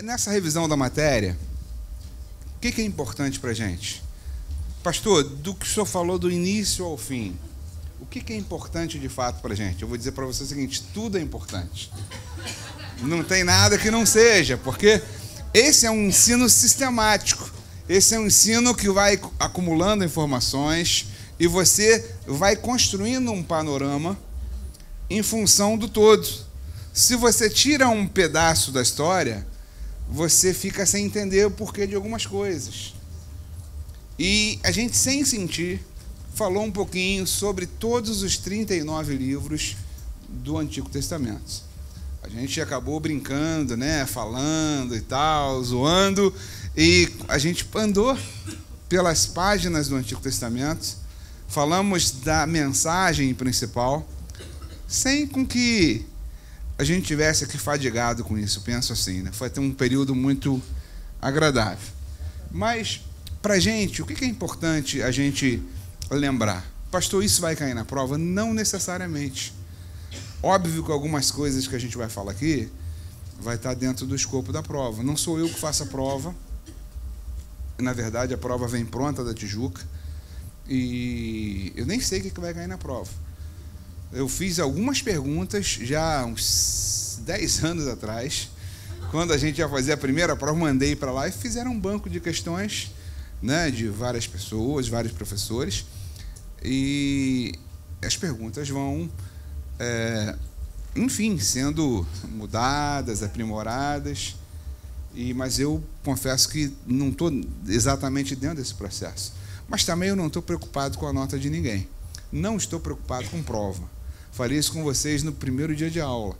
nessa revisão da matéria, o que é importante para a gente? Pastor, do que o senhor falou do início ao fim, o que é importante de fato para a gente? Eu vou dizer para você o seguinte: tudo é importante. Não tem nada que não seja, porque esse é um ensino sistemático. Esse é um ensino que vai acumulando informações e você vai construindo um panorama em função do todo. Se você tira um pedaço da história, você fica sem entender o porquê de algumas coisas. E a gente, sem sentir, falou um pouquinho sobre todos os 39 livros do Antigo Testamento. A gente acabou brincando, né, falando e tal, zoando, e a gente andou pelas páginas do Antigo Testamento, falamos da mensagem principal, sem com que a gente tivesse aqui fadigado com isso, penso assim, né? Foi até um período muito agradável. Mas, para a gente, o que é importante a gente lembrar? Pastor, isso vai cair na prova? Não necessariamente. Óbvio que algumas coisas que a gente vai falar aqui vai estar dentro do escopo da prova. Não sou eu que faço a prova. Na verdade, a prova vem pronta da Tijuca. E eu nem sei o que vai cair na prova. Eu fiz algumas perguntas já há uns 10 anos atrás. Quando a gente ia fazer a primeira prova, mandei para lá e fizeram um banco de questões, né, de várias pessoas, vários professores. E as perguntas vão, enfim, sendo mudadas, aprimoradas. Mas eu confesso que não estou exatamente dentro desse processo. Mas também eu não estou preocupado com a nota de ninguém. Não estou preocupado com prova. Falei isso com vocês no primeiro dia de aula.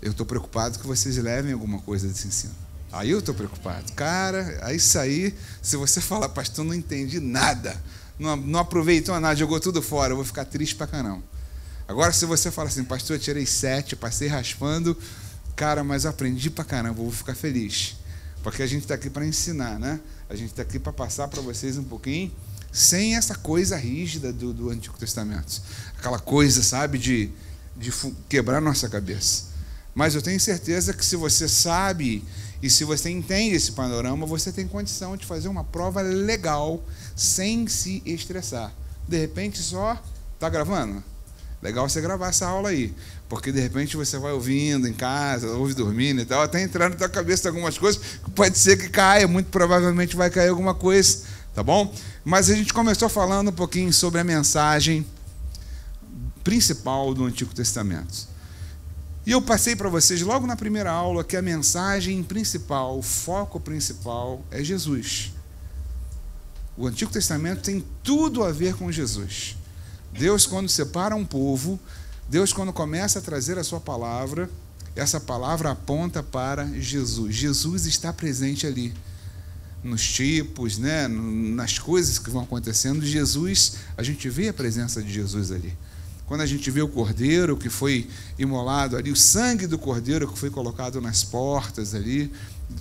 Eu estou preocupado que vocês levem alguma coisa desse ensino. Aí eu estou preocupado. Cara, aí isso aí, se você falar, pastor, não entendi nada, não aproveitou nada, jogou tudo fora, eu vou ficar triste pra caramba. Agora, se você falar assim, pastor, eu tirei 7, passei raspando, cara, mas eu aprendi pra caramba, eu vou ficar feliz. Porque a gente está aqui para ensinar, né? A gente está aqui para passar para vocês um pouquinho, sem essa coisa rígida do Antigo Testamento. Aquela coisa, sabe, de quebrar nossa cabeça. Mas eu tenho certeza que se você sabe e se você entende esse panorama, você tem condição de fazer uma prova legal, sem se estressar. De repente só... Está gravando? Legal você gravar essa aula aí, porque de repente você vai ouvindo em casa, ouve dormindo e tal, até entrar na tua cabeça algumas coisas, pode ser que caia, muito provavelmente vai cair alguma coisa, tá bom? Mas a gente começou falando um pouquinho sobre a mensagem principal do Antigo Testamento. E eu passei para vocês logo na primeira aula que a mensagem principal, o foco principal é Jesus. O Antigo Testamento tem tudo a ver com Jesus. Deus, quando separa um povo, Deus, quando começa a trazer a sua palavra, essa palavra aponta para Jesus. Jesus está presente ali, nos tipos, né, nas coisas que vão acontecendo. Jesus, a gente vê a presença de Jesus ali. Quando a gente vê o cordeiro que foi imolado ali, o sangue do cordeiro que foi colocado nas portas ali,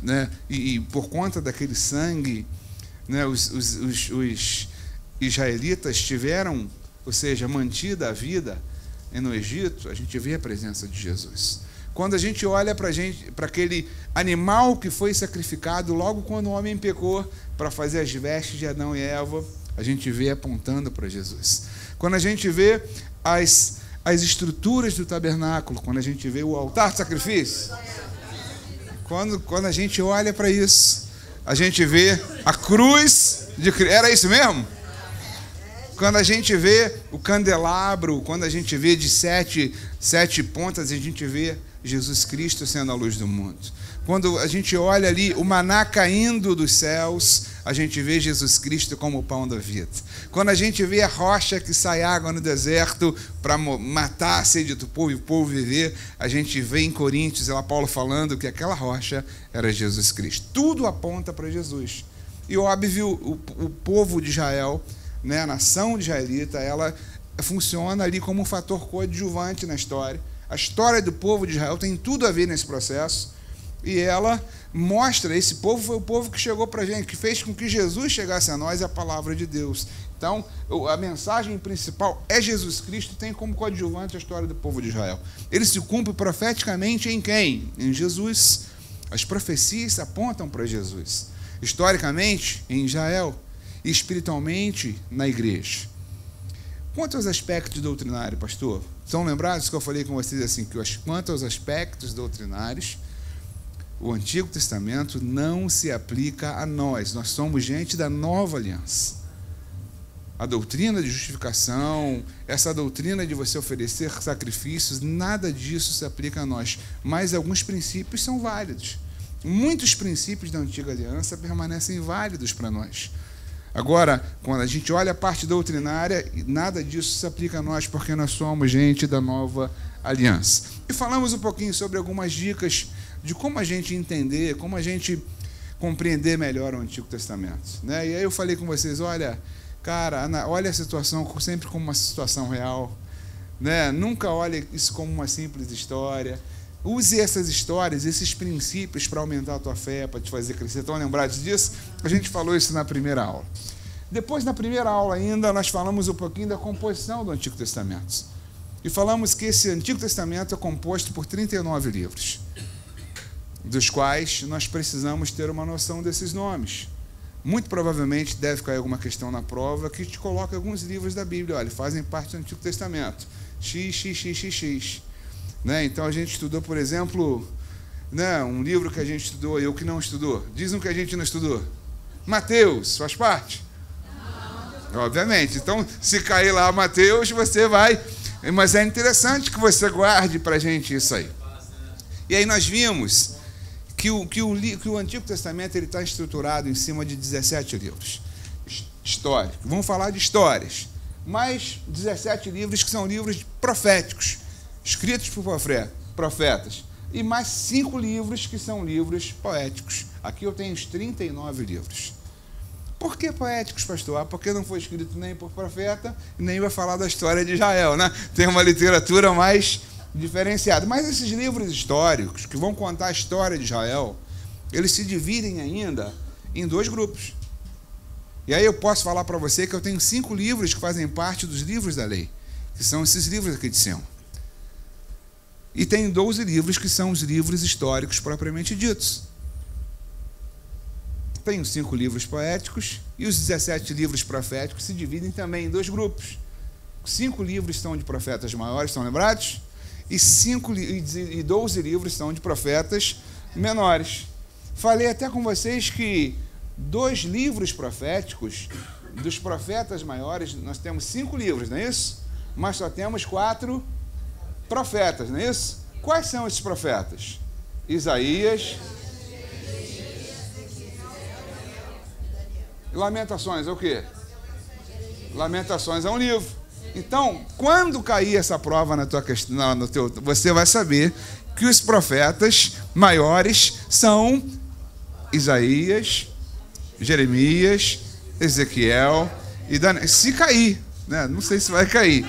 né, e por conta daquele sangue, né, os israelitas tiveram, ou seja, mantida a vida no Egito. A gente vê a presença de Jesus. Quando a gente olha para aquele animal que foi sacrificado logo quando o homem pecou para fazer as vestes de Adão e Eva, a gente vê apontando para Jesus. Quando a gente vê as estruturas do tabernáculo, quando a gente vê o altar de sacrifício, quando a gente olha para isso, a gente vê a cruz de Cristo. Era isso mesmo? Quando a gente vê o candelabro, quando a gente vê de sete pontas, a gente vê Jesus Cristo sendo a luz do mundo. Quando a gente olha ali o maná caindo dos céus, a gente vê Jesus Cristo como o pão da vida. Quando a gente vê a rocha que sai água no deserto para matar a sede do povo e o povo viver, a gente vê em Coríntios, lá Paulo falando que aquela rocha era Jesus Cristo. Tudo aponta para Jesus. E óbvio, o povo de Israel, né, a nação israelita, ela funciona ali como um fator coadjuvante na história. A história do povo de Israel tem tudo a ver nesse processo, e ela mostra, esse povo foi o povo que chegou para a gente, que fez com que Jesus chegasse a nós, a palavra de Deus. Então, a mensagem principal é Jesus Cristo, tem como coadjuvante a história do povo de Israel. Ele se cumpre profeticamente em quem? Em Jesus. As profecias apontam para Jesus. Historicamente, em Israel, e espiritualmente, na igreja. Quanto aos aspectos doutrinários, pastor? Estão lembrados que eu falei com vocês assim, que quanto aos aspectos doutrinários, o Antigo Testamento não se aplica a nós. Nós somos gente da nova aliança. A doutrina de justificação, essa doutrina de você oferecer sacrifícios, nada disso se aplica a nós. Mas alguns princípios são válidos. Muitos princípios da antiga aliança permanecem válidos para nós. Agora, quando a gente olha a parte doutrinária, nada disso se aplica a nós, porque nós somos gente da nova aliança. E falamos um pouquinho sobre algumas dicas de como a gente entender, como a gente compreender melhor o Antigo Testamento, né? E aí eu falei com vocês, olha, cara, olha a situação sempre como uma situação real, né? Nunca olhe isso como uma simples história. Use essas histórias, esses princípios para aumentar a tua fé, para te fazer crescer. Estão lembrados disso? A gente falou isso na primeira aula. Depois, na primeira aula ainda, nós falamos um pouquinho da composição do Antigo Testamento. E falamos que esse Antigo Testamento é composto por 39 livros, dos quais nós precisamos ter uma noção desses nomes. Muito provavelmente deve cair alguma questão na prova que te coloca alguns livros da Bíblia, olha, fazem parte do Antigo Testamento. X. Né? Então a gente estudou, por exemplo, né, um livro que a gente estudou e o que não estudou. Diz um que a gente não estudou. Mateus, faz parte? Não. Obviamente. Então, se cair lá Mateus, você vai... Mas é interessante que você guarde para a gente isso aí. E aí nós vimos que o Antigo Testamento está estruturado em cima de 17 livros históricos. Vamos falar de histórias. Mais 17 livros que são livros proféticos, escritos por profetas. E mais 5 livros que são livros poéticos. Aqui eu tenho os 39 livros. Por que poéticos, pastor? Porque não foi escrito nem por profeta, nem vai falar da história de Israel, né? Tem uma literatura mais diferenciada. Mas esses livros históricos, que vão contar a história de Israel, eles se dividem ainda em 2 grupos. E aí eu posso falar para você que eu tenho 5 livros que fazem parte dos livros da lei, que são esses livros aqui de cima. E tem 12 livros que são os livros históricos propriamente ditos. Tem os 5 livros poéticos e os 17 livros proféticos se dividem também em 2 grupos. 5 livros são de profetas maiores, estão lembrados? E 12 livros são de profetas menores. Falei até com vocês que 2 livros proféticos, dos profetas maiores, nós temos 5 livros, não é isso? Mas só temos 4 profetas, não é isso? Quais são esses profetas? Isaías... Lamentações é o quê? Lamentações é um livro. Então, quando cair essa prova na tua questão, você vai saber que os profetas maiores são Isaías, Jeremias, Ezequiel e Daniel. Se cair, né? Não sei se vai cair.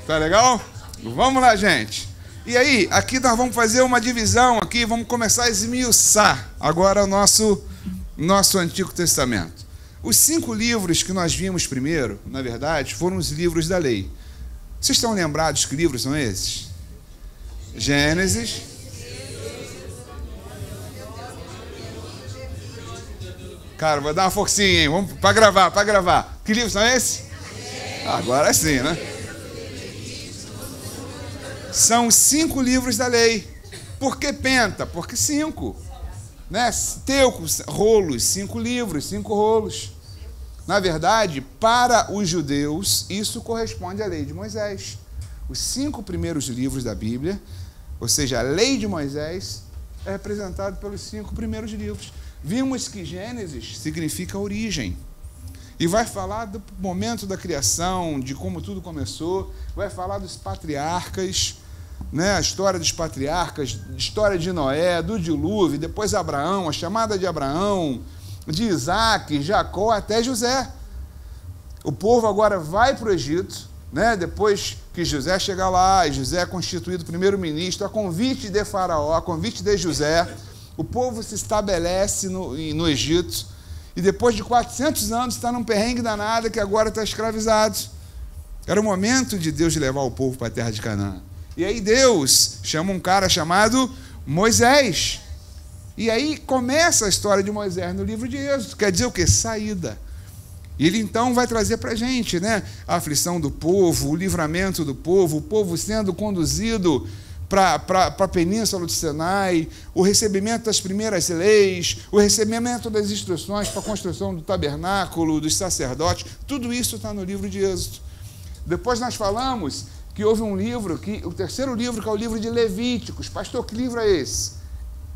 Tá legal? Vamos lá, gente. E aí, aqui nós vamos fazer uma divisão aqui, vamos começar a esmiuçar agora o nosso Antigo Testamento. Os 5 livros que nós vimos primeiro, na verdade, foram os livros da lei. Vocês estão lembrados que livros são esses? Gênesis. Cara, vou dar uma forcinha, hein? Vamos para gravar. Que livros são esses? Agora sim, né? São os 5 livros da lei. Por que penta? Porque 5. Né? Teucos, rolos, 5 livros, 5 rolos. Na verdade, para os judeus, isso corresponde à lei de Moisés. Os 5 primeiros livros da Bíblia, ou seja, a lei de Moisés, é representado pelos 5 primeiros livros. Vimos que Gênesis significa origem. E vai falar do momento da criação, de como tudo começou, vai falar dos patriarcas, né, a história dos patriarcas, história de Noé, do dilúvio, depois Abraão, a chamada de Abraão, de Isaac, Jacó, até José. O povo agora vai para o Egito, né, depois que José chega lá, e José é constituído primeiro-ministro, a convite de Faraó, a convite de José, o povo se estabelece no Egito, e depois de 400 anos está num perrengue danado que agora está escravizado. Era o momento de Deus levar o povo para a terra de Canaã. E aí Deus chama um cara chamado Moisés. E aí começa a história de Moisés no livro de Êxodo. Quer dizer o quê? Saída. E ele então vai trazer para a gente, né, a aflição do povo, o livramento do povo, o povo sendo conduzido para a península do Sinai, o recebimento das primeiras leis, o recebimento das instruções para a construção do tabernáculo, dos sacerdotes, tudo isso está no livro de Êxodo. Depois nós falamos que houve um livro, o terceiro livro, que é o livro de Levíticos. Pastor, que livro é esse?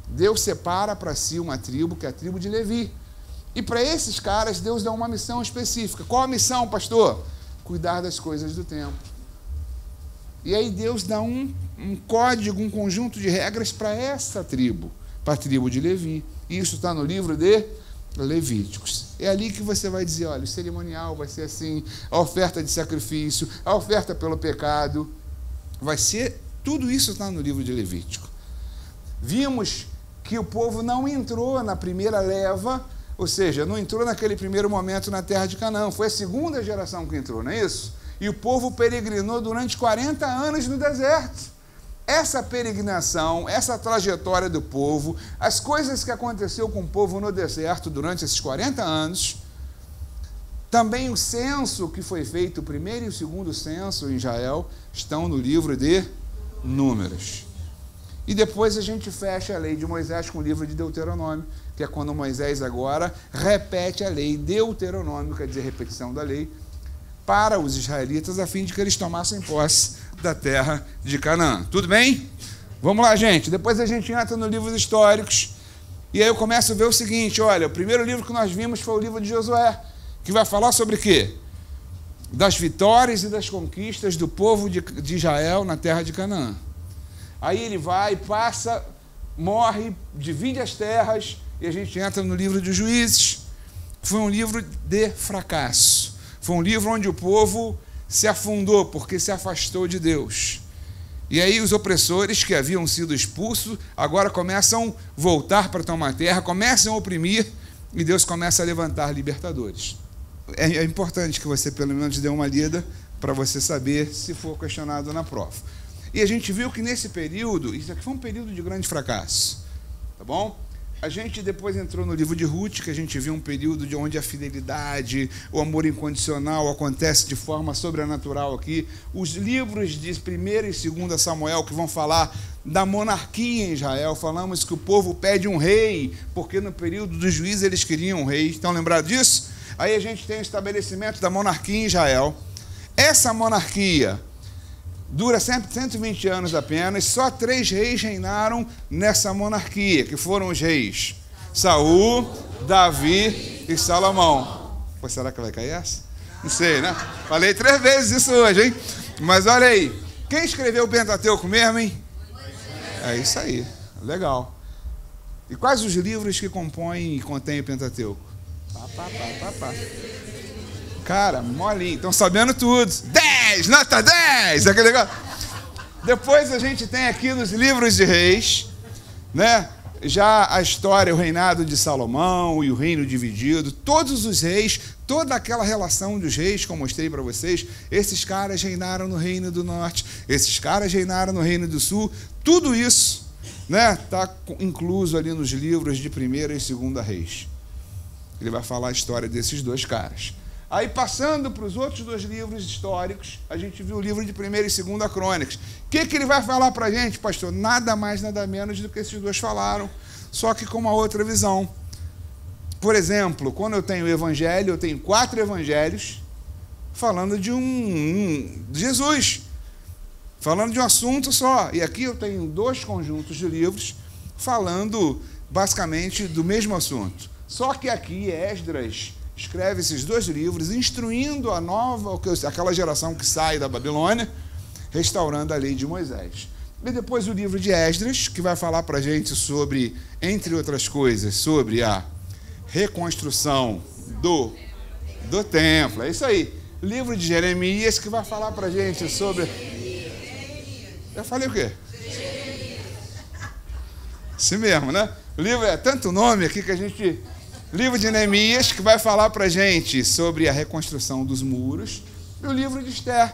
Deus separa para si uma tribo, que é a tribo de Levi. E para esses caras, Deus dá uma missão específica. Qual a missão, pastor? Cuidar das coisas do templo. E aí Deus dá um código, um conjunto de regras para essa tribo, para a tribo de Levi. E isso está no livro de Levíticos. É ali que você vai dizer, olha, o cerimonial vai ser assim, a oferta de sacrifício, a oferta pelo pecado, vai ser, tudo isso está no livro de Levítico. Vimos que o povo não entrou na primeira leva, ou seja, não entrou naquele primeiro momento na terra de Canaã, foi a segunda geração que entrou, não é isso? E o povo peregrinou durante 40 anos no deserto. Essa peregrinação, essa trajetória do povo, as coisas que aconteceu com o povo no deserto durante esses 40 anos, também o censo que foi feito, o primeiro e o segundo censo em Israel, estão no livro de Números. E depois a gente fecha a lei de Moisés com o livro de Deuteronômio, que é quando Moisés agora repete a lei. Deuteronômio quer dizer repetição da lei, para os israelitas, a fim de que eles tomassem posse da terra de Canaã. Tudo bem? Vamos lá, gente. Depois a gente entra nos livros históricos, e aí eu começo a ver o seguinte, olha, o primeiro livro que nós vimos foi o livro de Josué, que vai falar sobre o quê? Das vitórias e das conquistas do povo de Israel na terra de Canaã. Aí ele vai, passa, morre, divide as terras, e a gente entra no livro de Juízes. Foi um livro de fracasso. Foi um livro onde o povo se afundou, porque se afastou de Deus. E aí os opressores que haviam sido expulsos, agora começam a voltar para tomar terra, começam a oprimir, e Deus começa a levantar libertadores. É importante que você pelo menos dê uma lida, para você saber se for questionado na prova. E a gente viu que nesse período, isso aqui foi um período de grande fracasso, tá bom? A gente depois entrou no livro de Ruth, que a gente viu um período de onde a fidelidade, o amor incondicional acontece de forma sobrenatural aqui. Os livros de 1º e 2º Samuel, que vão falar da monarquia em Israel, falamos que o povo pede um rei, porque no período dos juízes eles queriam um rei. Estão lembrados disso? Aí a gente tem o estabelecimento da monarquia em Israel. Essa monarquia dura sempre 120 anos apenas, só 3 reis reinaram nessa monarquia, que foram os reis Saul, Davi e Salomão. Pô, será que vai cair essa? Não sei, né? Falei 3 vezes isso hoje, hein? Mas olha aí, quem escreveu o Pentateuco mesmo, hein? É isso aí, legal. E quais os livros que compõem e contêm o Pentateuco? Cara, molinho, estão sabendo tudo. 10, nota 10, aquele negócio. Depois a gente tem aqui nos livros de reis, né? Já a história, o reinado de Salomão e o reino dividido, todos os reis, toda aquela relação dos reis que eu mostrei para vocês, esses caras reinaram no reino do norte, esses caras reinaram no reino do sul, tudo isso, né? Está incluso ali nos livros de 1ª e 2ª Reis. Ele vai falar a história desses 2 caras. Aí, passando para os outros 2 livros históricos, a gente viu o livro de 1ª e 2ª Crônicas. O que ele vai falar para a gente, pastor? Nada mais, nada menos do que esses 2 falaram, só que com uma outra visão. Por exemplo, quando eu tenho o evangelho, eu tenho 4 evangelhos falando de de Jesus, falando de um assunto só. E aqui eu tenho 2 conjuntos de livros falando basicamente do mesmo assunto. Só que aqui Esdras escreve esses 2 livros, instruindo aquela geração que sai da Babilônia, restaurando a lei de Moisés. E depois o livro de Esdras, que vai falar para a gente sobre, entre outras coisas, sobre a reconstrução do templo. É isso aí. O livro de Jeremias, que vai falar para a gente sobre... Eu falei o quê? Assim mesmo, né? O livro é tanto nome aqui que a gente... Livro de Neemias, que vai falar para a gente sobre a reconstrução dos muros. E o livro de Esther,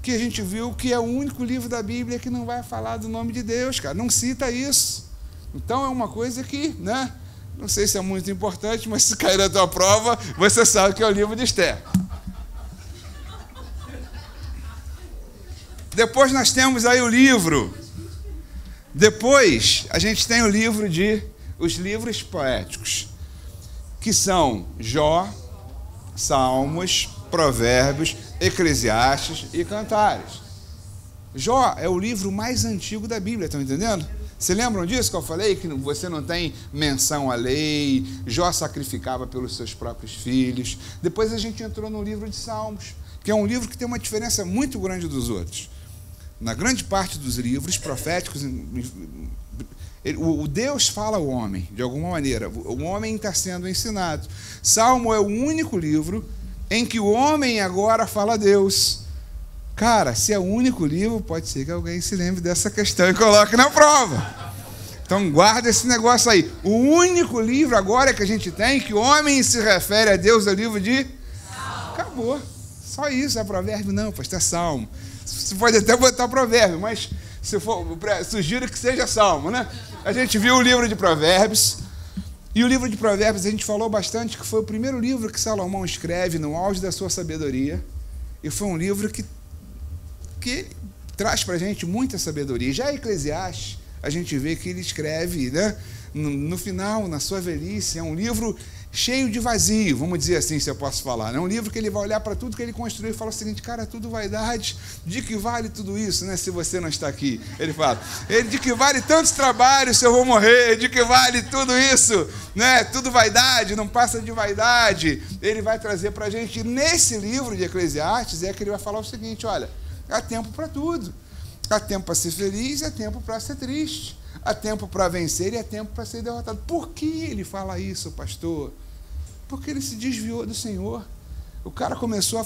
que a gente viu que é o único livro da Bíblia que não vai falar do nome de Deus, cara. Não cita isso. Então é uma coisa que, né, não sei se é muito importante, mas se cair na tua prova, você sabe que é o livro de Esther. Depois nós temos aí o livro. Depois a gente tem o livro os livros poéticos, que são Jó, Salmos, Provérbios, Eclesiastes e Cantares. Jó é o livro mais antigo da Bíblia, estão entendendo? Vocês lembram disso que eu falei? Que você não tem menção à lei, Jó sacrificava pelos seus próprios filhos. Depois a gente entrou no livro de Salmos, que é um livro que tem uma diferença muito grande dos outros. Na grande parte dos livros proféticos, o Deus fala ao homem, de alguma maneira. O homem está sendo ensinado. Salmo é o único livro em que o homem agora fala a Deus. Cara, se é o único livro, pode ser que alguém se lembre dessa questão e coloque na prova. Então guarda esse negócio aí. O único livro agora que a gente tem que o homem se refere a Deus é o livro de Salmo. Acabou. Só isso, é provérbio? Não, pastor, é Salmo. Você pode até botar provérbio, mas se for, sugiro que seja Salmo, né? A gente viu o livro de Provérbios, e o livro de Provérbios a gente falou bastante que foi o primeiro livro que Salomão escreve no auge da sua sabedoria, e foi um livro que traz para a gente muita sabedoria. Já Eclesiastes, a gente vê que ele escreve, né, no final, na sua velhice, é um livro cheio de vazio, vamos dizer assim, se eu posso falar. É um livro que ele vai olhar para tudo que ele construiu e fala o seguinte: cara, tudo vaidade, de que vale tudo isso, né, se você não está aqui? Ele fala, de que vale tantos trabalhos se eu vou morrer, de que vale tudo isso, né, tudo vaidade, não passa de vaidade. Ele vai trazer para a gente, nesse livro de Eclesiastes, que ele vai falar o seguinte: olha, há tempo para tudo, há tempo para ser feliz e há tempo para ser triste, há tempo para vencer e há tempo para ser derrotado. Por que ele fala isso, pastor? Porque ele se desviou do Senhor. O cara começou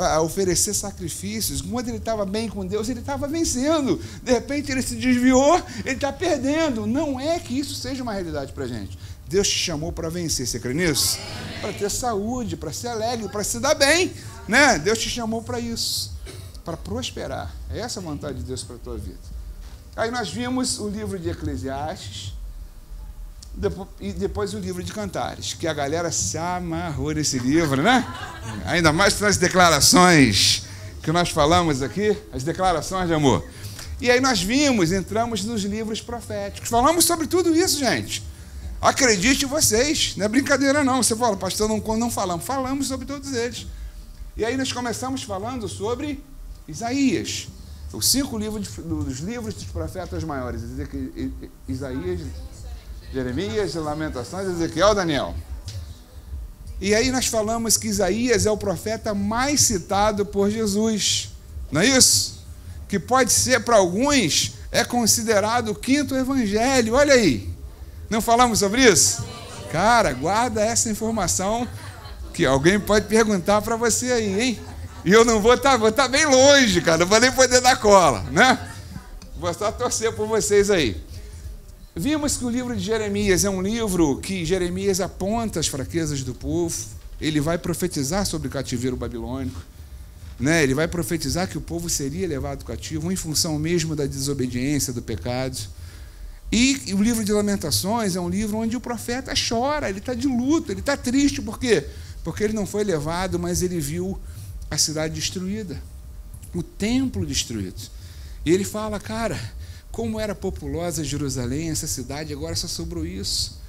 a oferecer sacrifícios. Quando ele estava bem com Deus, ele estava vencendo. De repente ele se desviou, ele está perdendo. Não é que isso seja uma realidade para a gente. Deus te chamou para vencer, você crê nisso? Para ter saúde, para ser alegre, para se dar bem, né? Deus te chamou para isso, para prosperar. É essa a vontade de Deus para a tua vida. Aí nós vimos o livro de Eclesiastes, e depois o livro de Cantares, que a galera se amarrou nesse livro, né? Ainda mais nas declarações que nós falamos aqui, as declarações de amor. E aí nós entramos nos livros proféticos. Falamos sobre tudo isso, gente. Acredite vocês, não é brincadeira não. Você fala, pastor, não falamos. Falamos sobre todos eles. E aí nós começamos falando sobre Isaías. Os 5 livros dos livros dos profetas maiores: Isaías, Jeremias, Lamentações, Ezequiel, Daniel. E aí nós falamos que Isaías é o profeta mais citado por Jesus. Não é isso? Que pode ser, para alguns, é considerado o 5º evangelho. Olha aí. Não falamos sobre isso? Cara, guarda essa informação, que alguém pode perguntar para você aí, hein? E eu não vou estar bem longe, cara. Não vou nem poder dar cola, né? Vou só torcer por vocês aí. Vimos que o livro de Jeremias é um livro que Jeremias aponta as fraquezas do povo. Ele vai profetizar sobre o cativeiro babilônico, né? Ele vai profetizar que o povo seria levado cativo em função mesmo da desobediência, do pecado. E o livro de Lamentações é um livro onde o profeta chora, ele está de luto, ele está triste. Por quê? Porque ele não foi levado, mas ele viu a cidade destruída, o templo destruído. E ele fala, cara, como era populosa Jerusalém, essa cidade, agora só sobrou isso.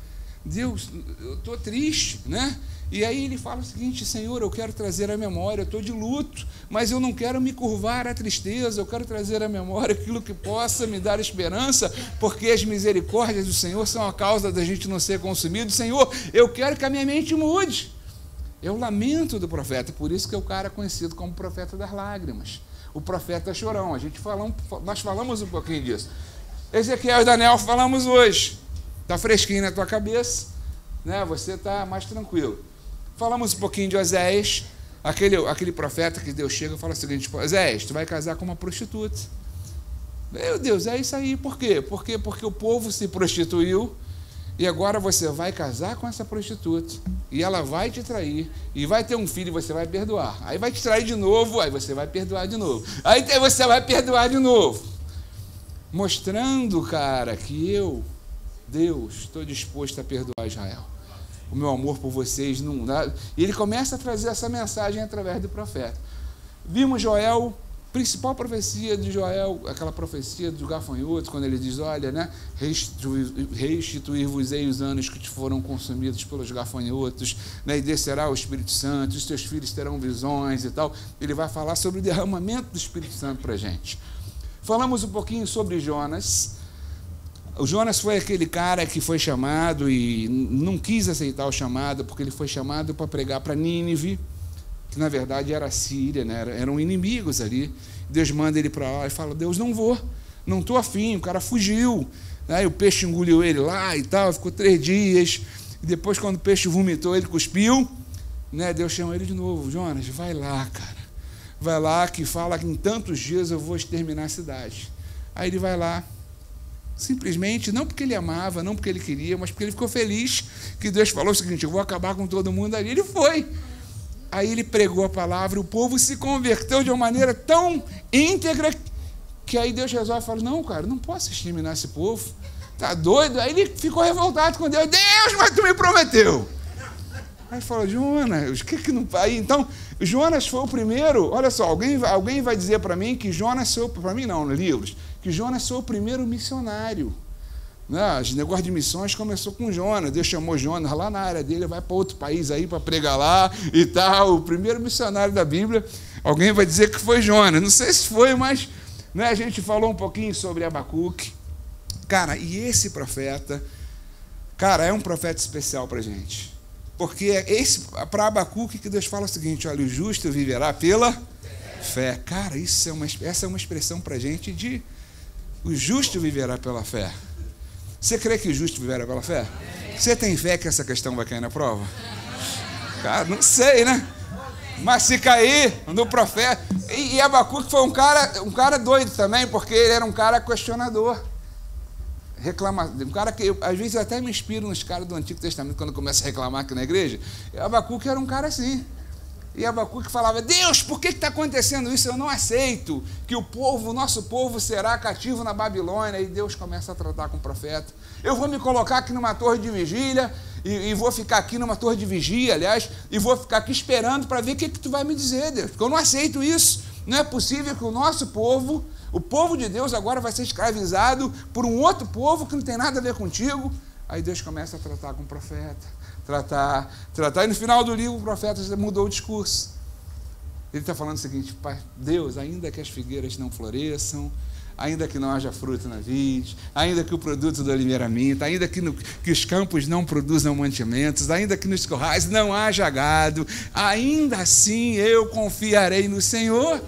Deus, eu estou triste, né? E aí ele fala o seguinte: Senhor, eu quero trazer à memória, eu estou de luto, mas eu não quero me curvar à tristeza, eu quero trazer à memória aquilo que possa me dar esperança, porque as misericórdias do Senhor são a causa da gente não ser consumido. Senhor, eu quero que a minha mente mude. É o lamento do profeta, por isso que o cara é conhecido como profeta das lágrimas, o profeta chorão. Nós falamos um pouquinho disso. Ezequiel e Daniel falamos hoje. Está fresquinho na tua cabeça, né? Você está mais tranquilo. Falamos um pouquinho de Oséias, aquele profeta que Deus chega e fala o seguinte: Oséias, tu vai casar com uma prostituta. Meu Deus, é isso aí. Por quê? Porque o povo se prostituiu, e agora você vai casar com essa prostituta, e ela vai te trair, e vai ter um filho e você vai perdoar. Aí vai te trair de novo, aí você vai perdoar de novo. Aí você vai perdoar de novo. Mostrando, cara, que eu Deus, estou disposto a perdoar Israel. O meu amor por vocês não dá. E ele começa a trazer essa mensagem através do profeta. Vimos Joel, principal profecia de Joel, aquela profecia do gafanhoto, quando ele diz, olha, né, restituir-vos-ei os anos que te foram consumidos pelos gafanhotos, né, e descerá o Espírito Santo, os teus filhos terão visões e tal. Ele vai falar sobre o derramamento do Espírito Santo para a gente. Falamos um pouquinho sobre Jonas. O Jonas foi aquele cara que foi chamado e não quis aceitar o chamado, porque ele foi chamado para pregar para Nínive, que na verdade era a Síria, né? Eram inimigos ali. Deus manda ele para lá e fala, Deus, não vou, não estou afim, o cara fugiu, né? E o peixe engoliu ele lá e tal, ficou 3 dias, e depois quando o peixe vomitou, ele cuspiu, né? Deus chama ele de novo, Jonas, vai lá, cara, vai lá que fala que em tantos dias eu vou exterminar a cidade. Aí ele vai lá, simplesmente, não porque ele amava, não porque ele queria, mas porque ele ficou feliz que Deus falou o seguinte, eu vou acabar com todo mundo ali. Ele foi. Aí ele pregou a palavra, o povo se converteu de uma maneira tão íntegra que aí Deus resolve e fala, não, cara, não posso exterminar esse povo, tá doido? Aí ele ficou revoltado com Deus, Deus, mas tu me prometeu. Aí falou, Jonas, o que não... Aí, então, Jonas foi o primeiro, olha só, alguém vai dizer para mim que Jonas foi, para mim não, livros, que Jonas foi o primeiro missionário. Esse negócio de missões começou com Jonas. Deus chamou Jonas lá na área dele, vai para outro país aí para pregar lá e tal. O primeiro missionário da Bíblia, alguém vai dizer que foi Jonas. Não sei se foi, mas né, a gente falou um pouquinho sobre Abacuque. Cara, e esse profeta, cara, é um profeta especial para a gente. Porque para Abacuque que Deus fala o seguinte, olha, o justo viverá pela fé. Cara, essa é uma expressão para a gente de o justo viverá pela fé. Você crê que o justo viverá pela fé? Você tem fé que essa questão vai cair na prova? Cara, não sei, né? Mas se cair no profeta... E Abacuque foi um cara doido também, porque ele era um cara questionador. Um cara que, às vezes, eu até me inspiro nos caras do Antigo Testamento, quando começa a reclamar aqui na igreja. E Abacuque era um cara assim. E Abacuque falava, Deus, por que está acontecendo isso? Eu não aceito que o nosso povo será cativo na Babilônia. E Deus começa a tratar com o profeta. Eu vou me colocar aqui numa torre de vigília, e vou ficar aqui numa torre de vigia, aliás, e vou ficar aqui esperando para ver o que tu vai me dizer, Deus. Porque eu não aceito isso. Não é possível que o nosso povo, o povo de Deus agora vai ser escravizado por um outro povo que não tem nada a ver contigo. Aí Deus começa a tratar com o profeta. Tratar, e no final do livro o profeta mudou o discurso. Ele está falando o seguinte, Pai, Deus, ainda que as figueiras não floresçam, ainda que não haja fruto na vide, ainda que o produto da oliveira minta, ainda que os campos não produzam mantimentos, ainda que nos currais não haja gado, ainda assim eu confiarei no Senhor,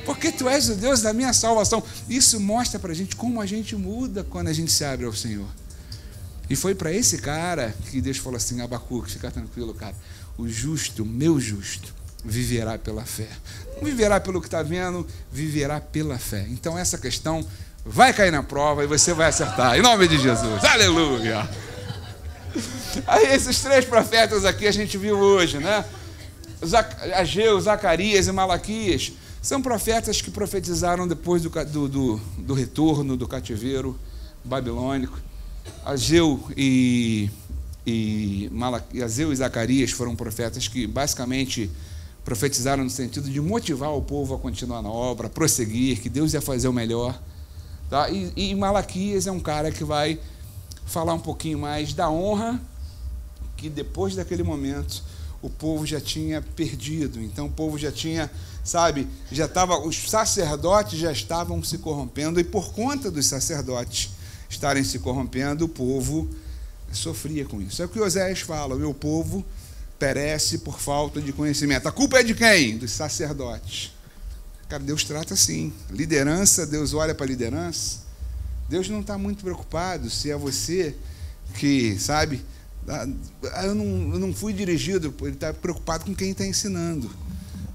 porque Tu és o Deus da minha salvação. Isso mostra para a gente como a gente muda quando a gente se abre ao Senhor. E foi para esse cara que Deus falou assim, Abacuque, fica tranquilo, cara, o justo, meu justo, viverá pela fé. Não viverá pelo que está vendo, viverá pela fé. Então essa questão vai cair na prova e você vai acertar, em nome de Jesus, aleluia! Aí esses 3 profetas aqui a gente viu hoje, né? Ageu, Zacarias e Malaquias, são profetas que profetizaram depois do retorno do cativeiro babilônico. Ageu e Zacarias foram profetas que basicamente profetizaram no sentido de motivar o povo a continuar na obra, a prosseguir, que Deus ia fazer o melhor. Tá? E Malaquias é um cara que vai falar um pouquinho mais da honra que depois daquele momento o povo já tinha perdido. Então o povo já tinha, os sacerdotes já estavam se corrompendo, e por conta dos sacerdotes estarem se corrompendo, o povo sofria com isso. É o que Oséias fala, o meu povo perece por falta de conhecimento. A culpa é de quem? Dos sacerdotes. Cara, Deus trata assim. Liderança, Deus olha para a liderança. Deus não está muito preocupado se é você que, eu não fui dirigido, Ele está preocupado com quem está ensinando.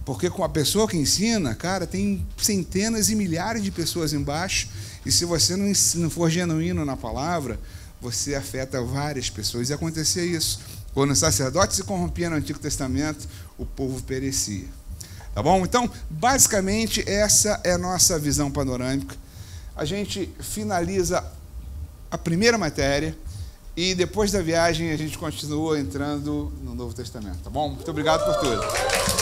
Porque com a pessoa que ensina, cara, tem centenas e milhares de pessoas embaixo, e se você não for genuíno na palavra, você afeta várias pessoas. E acontecia isso. Quando os sacerdotes se corrompiam no Antigo Testamento, o povo perecia. Tá bom? Então, basicamente, essa é a nossa visão panorâmica. A gente finaliza a primeira matéria. E depois da viagem a gente continua entrando no Novo Testamento, tá bom? Muito obrigado por tudo.